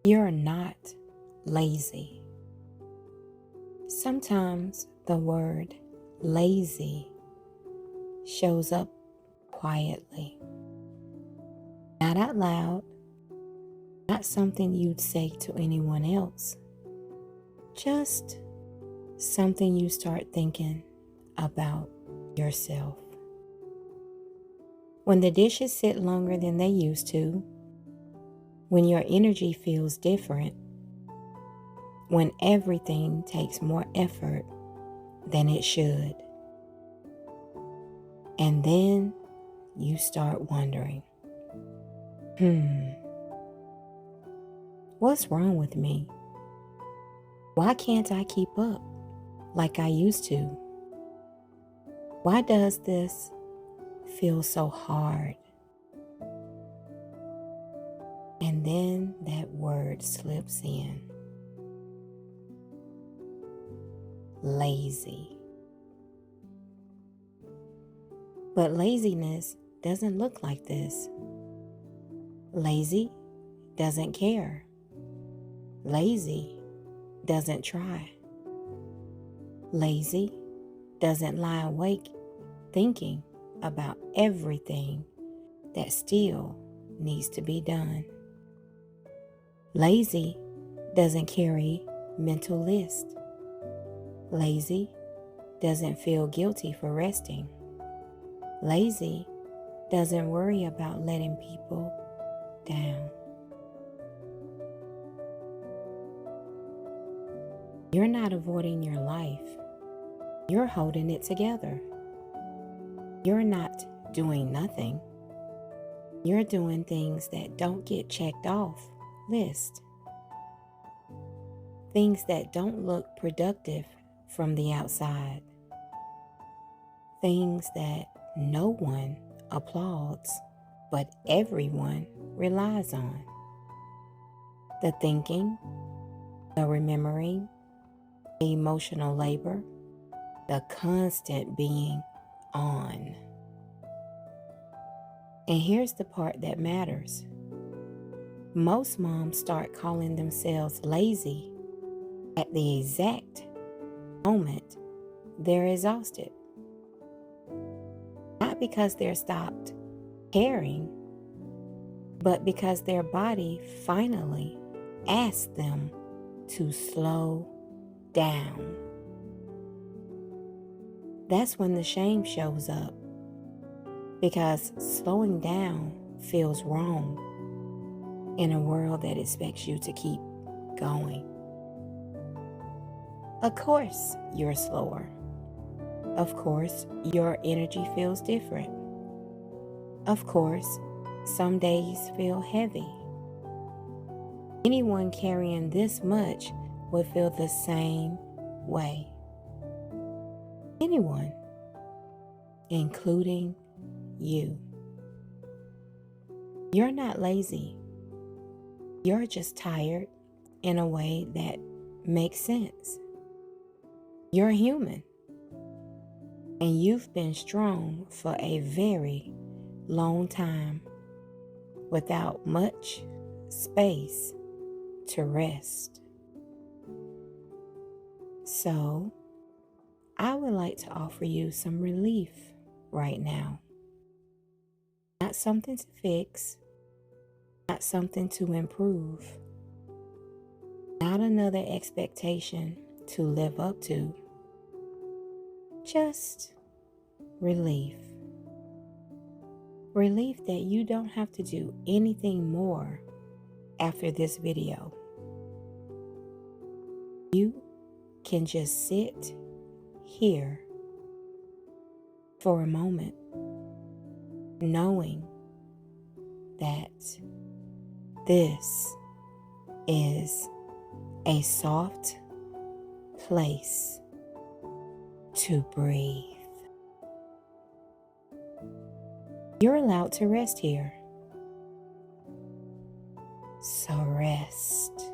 You're not lazy. Sometimes the word lazy shows up quietly, not out loud, not something you'd say to anyone else, just something you start thinking about yourself. When the dishes sit longer than they used to, when your energy feels different, when everything takes more effort than it should. And then you start wondering, what's wrong with me? Why can't I keep up like I used to? Why does this feel so hard? And then that word slips in. Lazy. But laziness doesn't look like this. Lazy doesn't care. Lazy doesn't try. Lazy doesn't lie awake thinking about everything that still needs to be done. Lazy doesn't carry mental list. Lazy doesn't feel guilty for resting. Lazy doesn't worry about letting people down. You're not avoiding your life. You're holding it together. You're not doing nothing. You're doing things that don't get checked off list. Things that don't look productive from the outside. Things that no one applauds, but everyone relies on. The thinking, the remembering, the emotional labor, the constant being on. And here's the part that matters. Most moms start calling themselves lazy at the exact moment they're exhausted. Not because they're stopped caring, but because their body finally asked them to slow down. That's when the shame shows up, because slowing down feels wrong in a world that expects you to keep going. Of course, you're slower. Of course, your energy feels different. Of course, some days feel heavy. Anyone carrying this much would feel the same way. Anyone, including you. You're not lazy. You're just tired in a way that makes sense. You're human. And you've been strong for a very long time without much space to rest. So, I would like to offer you some relief right now. Not something to fix, not something to improve, not another expectation to live up to. Just relief. Relief that you don't have to do anything more after this video. You can just sit here for a moment, knowing that this is a soft place to breathe. You're allowed to rest here. So rest.